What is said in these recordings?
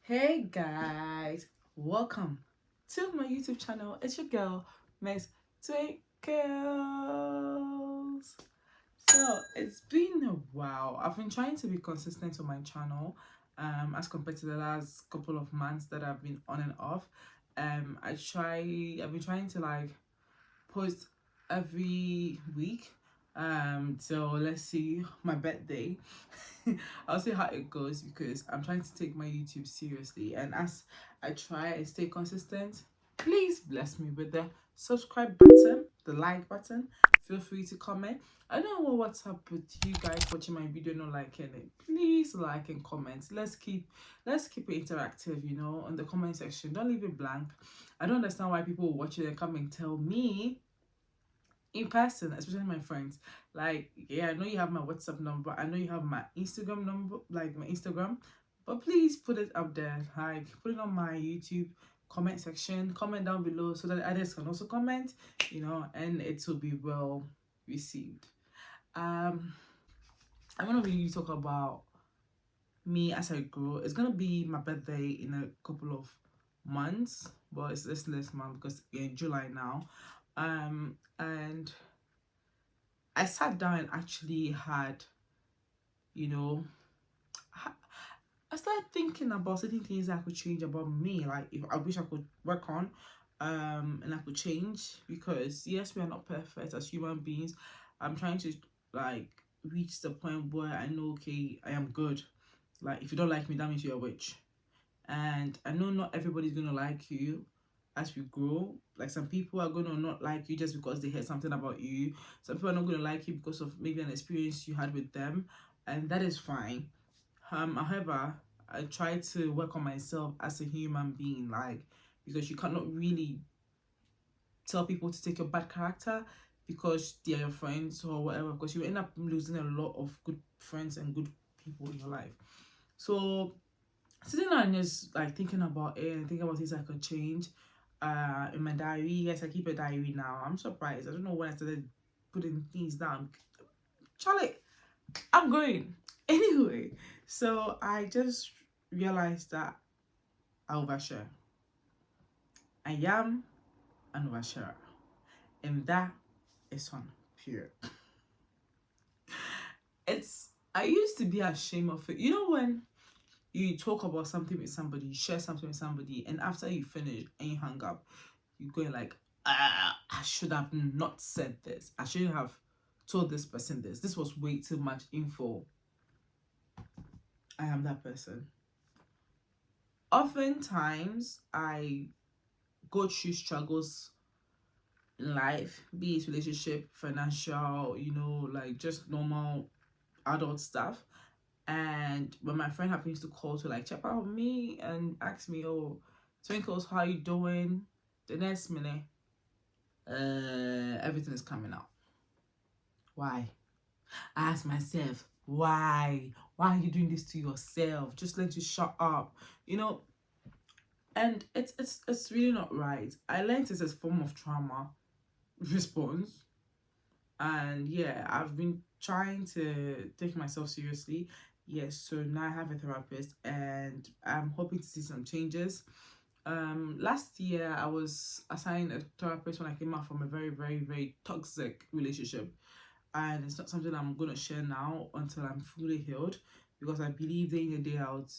Hey guys, welcome to my YouTube channel. It's your girl, Miss Twinkles. So it's been a while. I've been trying to be consistent on my channel, as compared to the last couple of months that I've been on and off. I've been trying to like post every week. So let's see my birthday. I'll see how it goes because I'm trying to take my YouTube seriously, and as I try and stay consistent, please bless me with the subscribe button, the like button. Feel free to comment. I don't know what's up with you guys watching my video not liking it. Please like and comment. Let's keep it interactive, in the comment section. Don't leave it blank. I don't understand why people watch it and come and tell me in person, especially my friends. Like, yeah, I know you have my WhatsApp number, I know you have my Instagram number, like my Instagram, but please put it up there, like put it on my YouTube comment section, comment down below so that others can also comment, and it will be well received. I'm gonna really talk about me as I grow. It's gonna be my birthday in a couple of months, but it's this next month because we're in July now. And I sat down and actually had, you know, I started thinking about certain things I could change about me. Like, if I wish I could work on, and I could change, because yes, we are not perfect as human beings. I'm trying to like reach the point where I know, okay, I am good. Like, if you don't like me, that means you're a witch. And I know not everybody's gonna like you as we grow. Like, some people are gonna not like you just because they heard something about you. Some people are not gonna like you because of maybe an experience you had with them, and that is fine. However, I try to work on myself as a human being, like, because you cannot really tell people to take your bad character because they are your friends or whatever, because you end up losing a lot of good friends and good people in your life. So sitting down and just like thinking about it and thinking about things I could change. In my diary, yes, I keep a diary now. I'm surprised. I don't know when I started putting things down. Charlie, I'm going. Anyway, so I just realized that I overshare. I am an oversharer. And that is on period. I used to be ashamed of it. You know, when you talk about something with somebody, you share something with somebody, and after you finish and you hang up, you're going like, I should have not said this. I shouldn't have told this person this. This was way too much info. I am that person. Oftentimes, I go through struggles in life, be it relationship, financial, like just normal adult stuff. And when my friend happens to call to like check out on me and ask me, oh, Twinkles, how you doing? The next minute, everything is coming out. Why? I ask myself, why? Why are you doing this to yourself? Just learn to shut up, and it's really not right. I learned it as a form of trauma response. And yeah, I've been trying to take myself seriously. Yes, so now I have a therapist and I'm hoping to see some changes. Last year I was assigned a therapist when I came out from a very, very, very toxic relationship. And it's not something I'm gonna share now until I'm fully healed, because I believe day in and day out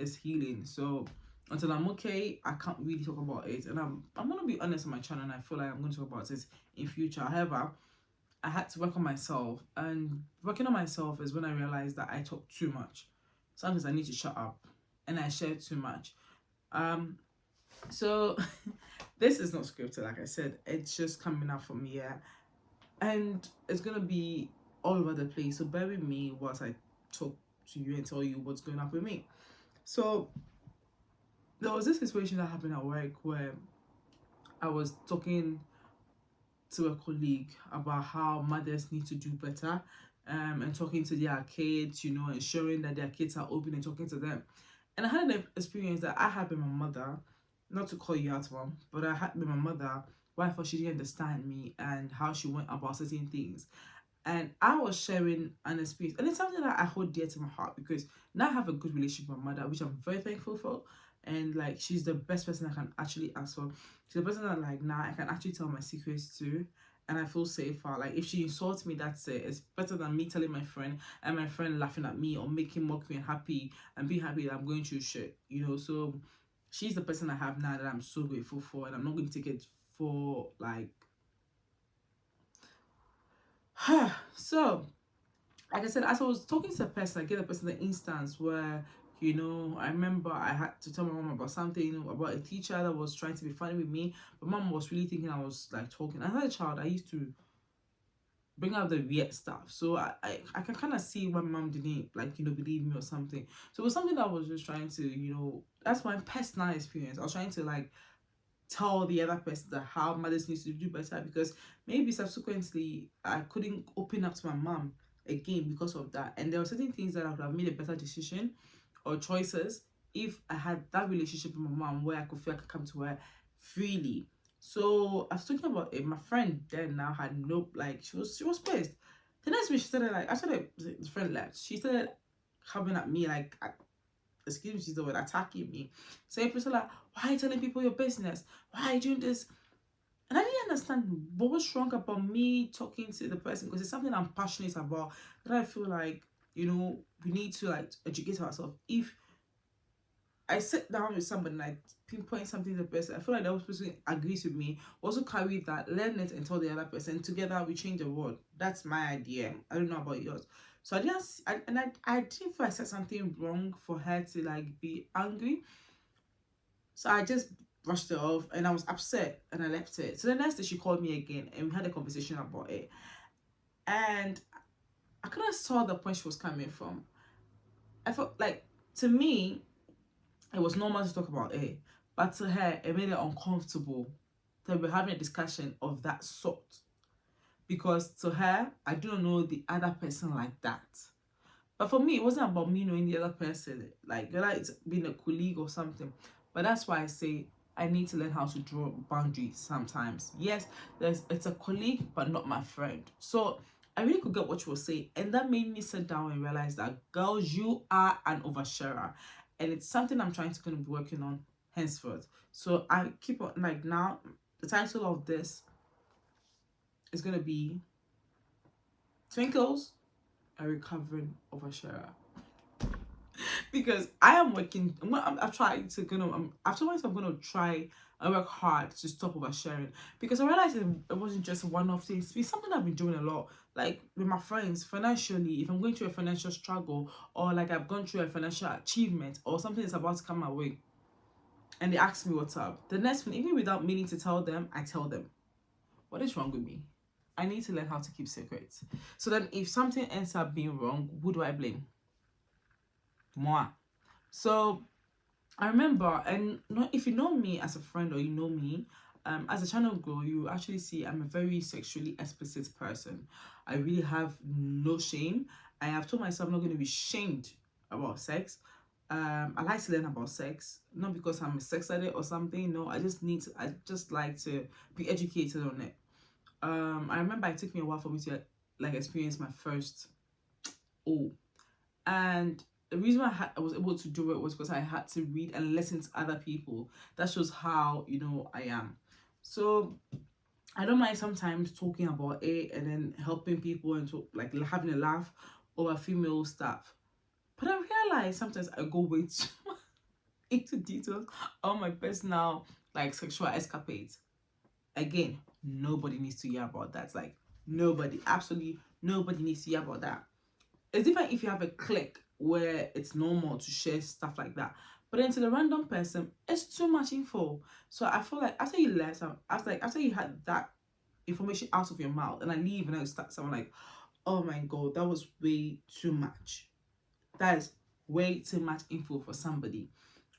is healing. So until I'm okay, I can't really talk about it. And I'm gonna be honest on my channel, and I feel like I'm gonna talk about it in future. However, I had to work on myself, and working on myself is when I realized that I talk too much. Sometimes I need to shut up, and I share too much. So this is not scripted, like I said. It's just coming out from here, and it's gonna be all over the place. So bear with me whilst I talk to you and tell you what's going on with me. So there was this situation that happened at work where I was talking to a colleague about how mothers need to do better, and talking to their kids, ensuring that their kids are open and talking to them. And I had an experience that I had with my mother, not to call you out, mom, but I had with my mother, why I thought she didn't understand me and how she went about certain things. And I was sharing an experience, and it's something that I hold dear to my heart because now I have a good relationship with my mother, which I'm very thankful for. And like, she's the best person I can actually ask for. She's the person that like now I can actually tell my secrets to, and I feel safer. Like, if she insults me, that's it. It's better than me telling my friend and my friend laughing at me or making mockery and happy and being happy that I'm going through shit. So she's the person I have now that I'm so grateful for, and I'm not going to take it for like. So like I said, as I was talking to the person, I gave the person the instance where, I remember I had to tell my mom about something, about a teacher that was trying to be funny with me. But mom was really thinking I was like talking. As a child, I used to bring out the weird stuff. So I can kind of see why mom didn't like, believe me or something. So it was something that I was just trying to, that's my personal experience. I was trying to like tell the other person that how mothers needs to do better, because maybe subsequently I couldn't open up to my mom again because of that. And there were certain things that I would have made a better decision or choices if I had that relationship with my mom where I could feel I could come to her freely. So I was talking about it. My friend then now had no, like, she was pissed. The next week she started like, after the friend left, she started coming at me like, excuse me, she's the word, attacking me. Saying, Priscilla, why are you telling people your business? Why are you doing this? And I didn't understand what was wrong about me talking to the person, because it's something I'm passionate about, that I feel like, we need to like educate ourselves. If I sit down with somebody and I pinpoint something to the person, I feel like the other person agrees with me, also carry that, learn it, and tell the other person. Together we change the world. That's my idea. I don't know about yours. So I didn't feel I said something wrong for her to like be angry. So I just brushed it off, and I was upset, and I left it. So the next day she called me again and we had a conversation about it. And I kind of saw the point she was coming from. I felt like, to me, it was normal to talk about it, but to her, it made it uncomfortable that we're having a discussion of that sort. Because to her, I don't know the other person like that. But for me, it wasn't about me knowing the other person, like whether it's being a colleague or something. But that's why I say I need to learn how to draw boundaries sometimes. Yes, it's a colleague, but not my friend. So I really could get what you were saying. And that made me sit down and realize that, girls, you are an oversharer. And it's something I'm trying to kind of be working on henceforth. So I keep on, like, now, the title of this is going to be Twinkles, a recovering oversharer. Because I am working. I'm trying to afterwards I'm gonna try and work hard to stop oversharing, because I realized it wasn't just one-off things. It's something I've been doing a lot, like with my friends financially. If I'm going through a financial struggle, or like I've gone through a financial achievement, or something is about to come my way, and they ask me what's up, the next one, even without meaning to tell them, I tell them, what is wrong with me? I need to learn how to keep secrets. So then if something ends up being wrong, who do I blame? Moi. So I remember, and if you know me as a friend, or you know me as a channel girl, you actually see I'm a very sexually explicit person. I really have no shame. I have told myself I'm not going to be shamed about sex. I like to learn about sex, not because I'm a sex addict or something. No, I just like to be educated on it. I remember it took me a while for me to like experience my first O. And the reason why I was able to do it was because I had to read and listen to other people. That shows how, I am. So I don't mind sometimes talking about it and then helping people and like having a laugh over female stuff. But I realize sometimes I go way too into details on my personal like sexual escapades. Again, nobody needs to hear about that. Like, nobody, absolutely nobody needs to hear about that. It's different if you have a clique where it's normal to share stuff like that. But then to the random person, it's too much info. So I feel like after you let after you had that information out of your mouth, and I leave and I start someone like, oh my god, that was way too much. That is way too much info for somebody.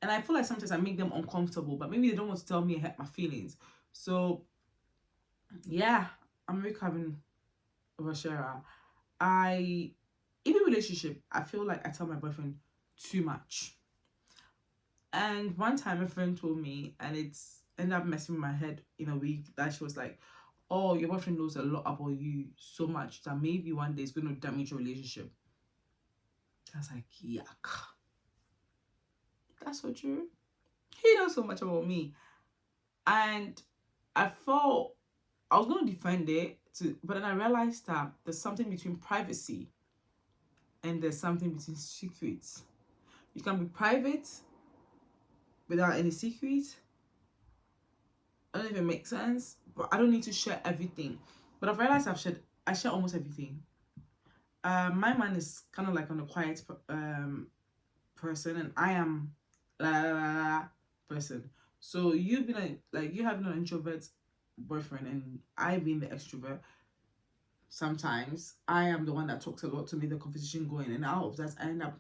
And I feel like sometimes I make them uncomfortable, but maybe they don't want to tell me and hurt my feelings. So yeah, I'm recovering oversharer. In a relationship, I feel like I tell my boyfriend too much. And one time a friend told me, and it's ended up messing with my head in a week, that she was like, or your boyfriend knows a lot about you so much that maybe one day it's going to damage your relationship. That's like, yuck. That's so true. He knows so much about me. And I thought I was going to defend it, but then I realized that there's something between privacy and there's something between secrets. You can be private without any secrets. I don't know if it makes sense, but I don't need to share everything. But I've realized I share almost everything. My man is kind of like on a quiet person, and I am la person. So you being like you having an introvert boyfriend, and I being the extrovert. Sometimes I am the one that talks a lot to make the conversation going, and out of that I end up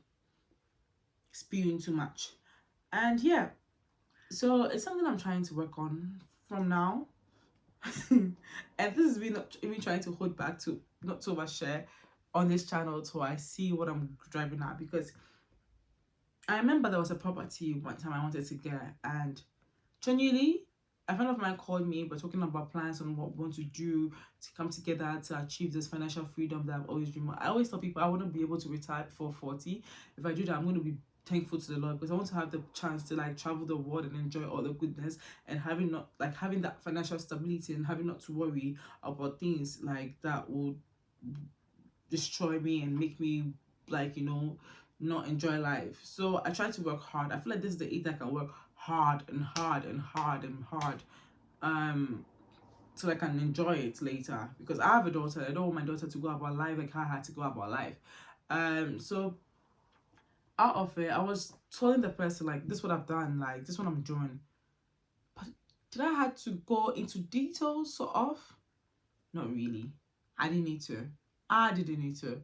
spewing too much. And yeah, so it's something I'm trying to work on from now. And this is me not even trying to hold back to not to overshare on this channel till I see what I'm driving at, because I remember there was a property one time I wanted to get, and genuinely a friend of mine called me. We're talking about plans on what we want to do to come together to achieve this financial freedom that I've always dreamed of. I always tell people I wouldn't be able to retire before 40. If I do that, I'm going to be thankful to the Lord, because I want to have the chance to like travel the world and enjoy all the goodness, and having that financial stability and having not to worry about things like that will destroy me and make me like, you know, not enjoy life. So I try to work hard. I feel like this is the age that I can work hard and hard and hard and hard so I can enjoy it later, because I have a daughter. I don't want my daughter to go about life like I had to go about life. So out of it, I was telling the person like, this is what I've done, like this is what I'm doing. But did I have to go into details sort of? Not really. I didn't need to. I didn't need to.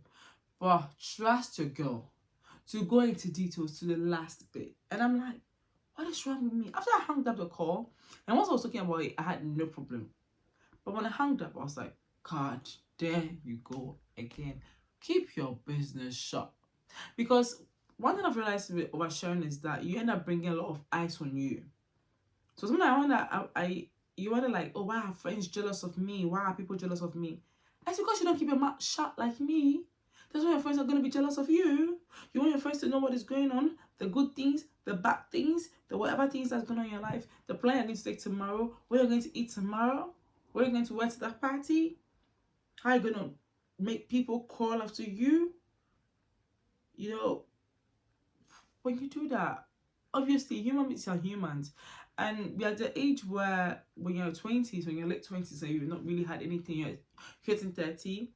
But trust your girl to go into details to the last bit. And I'm like, what is wrong with me? After I hung up the call, and once I was talking about it, I had no problem. But when I hung up, I was like, God, there you go again. Keep your business shut. Because one thing I've realized with oversharing is that you end up bringing a lot of eyes on you. So sometimes I wonder, you wonder like, oh, why are friends jealous of me? Why are people jealous of me? It's because you don't keep your mouth shut like me. That's why your friends are going to be jealous of you. You want your friends to know what is going on, the good things, the bad things, the whatever things that's going on in your life, the plan you're going to take tomorrow, what you're going to eat tomorrow, what you're going to wear to that party, how you're going to make people call after you. You know, when you do that, obviously human beings are humans. And we're at the age where when you're 20s, when you're late 20s, and you've not really had anything, you're hitting 30,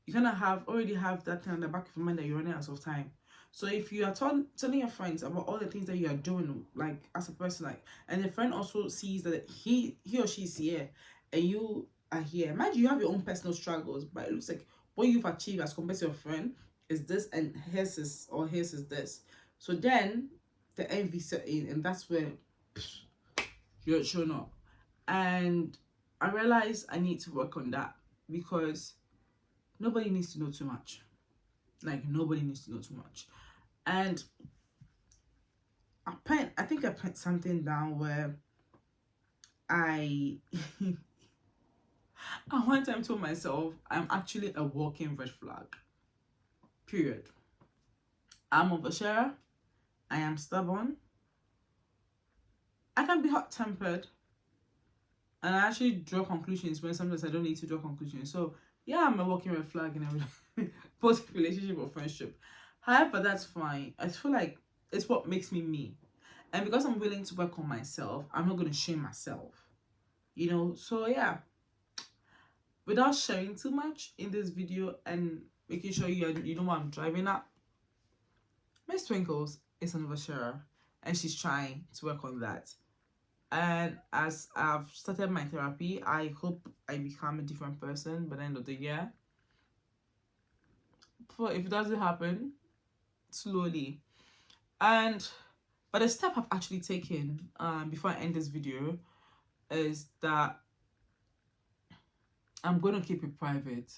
you kind of already have that thing in the back of your mind that you're running out of time. So if you are telling your friends about all the things that you are doing, like as a person, like, and the friend also sees that he or she is here and you are here. Imagine you have your own personal struggles, but it looks like what you've achieved as compared to your friend is this, and his is this. So then the envy set in, and that's where you're showing up. And I realized I need to work on that, because nobody needs to know too much. Like, nobody needs to know too much. And I think I put something down where I one time told myself I'm actually a walking red flag. Period. I'm oversharer. I am stubborn. I can be hot tempered. And I actually draw conclusions when sometimes I don't need to draw conclusions. So yeah, I'm a walking red flag in every both relationship or friendship. However, that's fine. I feel like it's what makes me me. And because I'm willing to work on myself, I'm not going to shame myself. You know, so yeah. Without sharing too much in this video and making sure you know what I'm driving at, Miss Twinkles is an oversharer, and she's trying to work on that. And as I've started my therapy, I hope I become a different person by the end of the year. But if it doesn't happen, slowly. But the step I've actually taken before I end this video is that I'm going to keep it private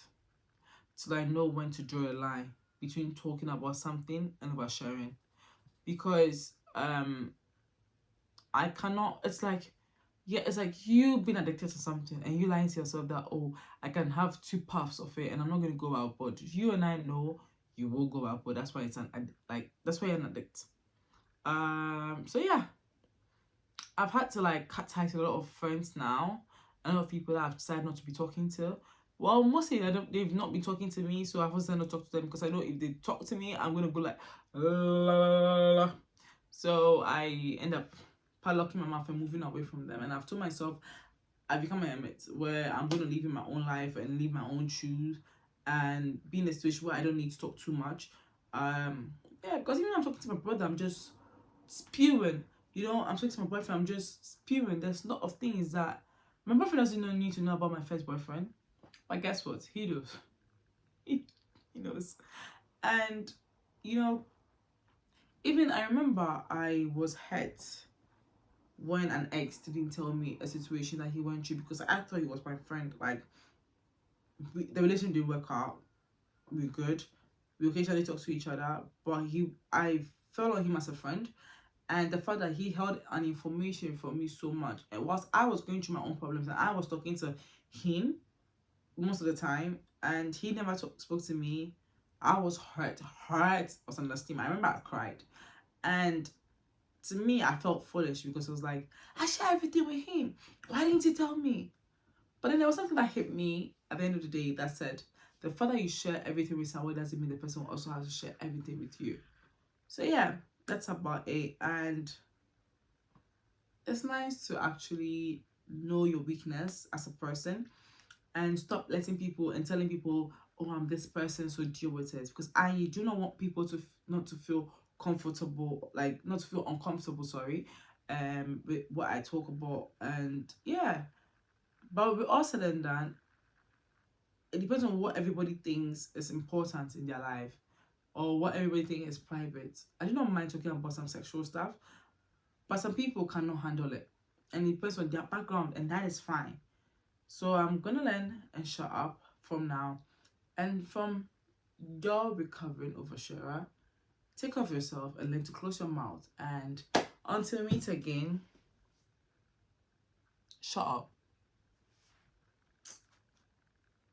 till I know when to draw a line between talking about something and oversharing. Because I cannot, it's like yeah, it's like you being addicted to something and you lying to yourself that, oh, I can have two puffs of it and I'm not going to go out. But you and I know you will go out. But that's why it's like, that's why you're an addict. So yeah, I've had to like cut ties with a lot of friends now. A lot of people that I've decided not to be talking to. Well, mostly they've not been talking to me, so I've also not talk to them because I know if they talk to me, I'm gonna go like, la, la, la, la. So I end up padlocking my mouth and moving away from them. And I've told myself I become a hermit where I'm gonna live in my own life and live my own shoes and be in a situation where I don't need to talk too much. Yeah, because even when I'm talking to my brother, I'm just spewing. You know, I'm talking to my boyfriend, I'm just spewing. There's a lot of things that my boyfriend doesn't need to know about my first boyfriend. But guess what? He knows. He knows. And, you know, even I remember I was hurt when an ex didn't tell me a situation that he went through because I thought he was my friend. Like, the relationship didn't work out. We're good. We occasionally talk to each other, but I felt on him as a friend. And the fact that he held an information from me so much, and whilst I was going through my own problems and I was talking to him most of the time, and he never spoke to me, I was hurt. I was under steam. I remember I cried. And to me, I felt foolish because it was like, I share everything with him. Why didn't he tell me? But then there was something that hit me at the end of the day that said, the fact that you share everything with someone doesn't mean the person also has to share everything with you. So yeah, that's about it. And it's nice to actually know your weakness as a person and stop letting people and telling people, oh, I'm this person, so deal with it. Because I do not want people to not to feel comfortable, like not to feel uncomfortable, sorry, with what I talk about. And yeah, but with all said and done, it depends on what everybody thinks is important in their life or what everybody thinks is private. I do not mind talking about some sexual stuff, but some people cannot handle it. And it depends on their background, and that is fine. So I'm gonna learn and shut up from now. And from your recovering oversharer, take off yourself and learn to close your mouth. And until we meet again, shut up.